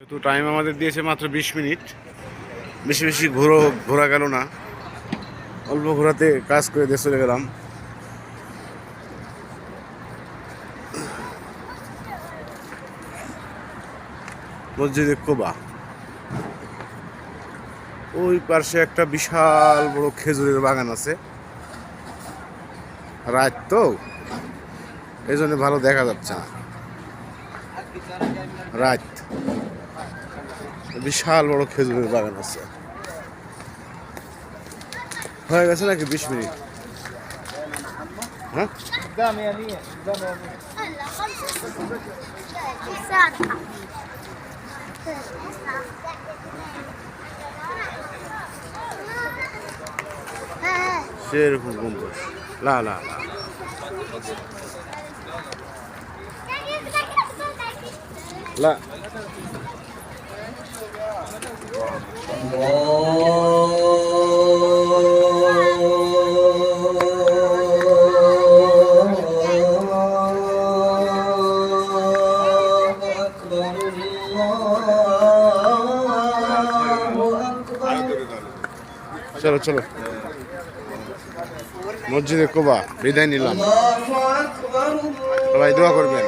তো টাইম আমাদের দিয়েছে মাত্র 20 মিনিট। বেশি বেশি ঘোরা গেল না, অল্প ঘোরাতে কাজ করে দিয়ে চলে গেলাম। মসজিদে কোবা, ওই পাশে একটা বিশাল বড় খেজুরের বাগান আছে। রাত তো এই জন্য ভালো দেখা যাচ্ছে না। রাত, বিশাল বড় খেজুরের বাগান আছে। হয়ে গেছে নাকি 20 মিনিট? হ্যাঁ, সেরকম গম্বুজ। লা লা লা লা। চলো চলো, মসজিদে কোবা বিদায় নিলাম। সবাই দোয়া করবেন।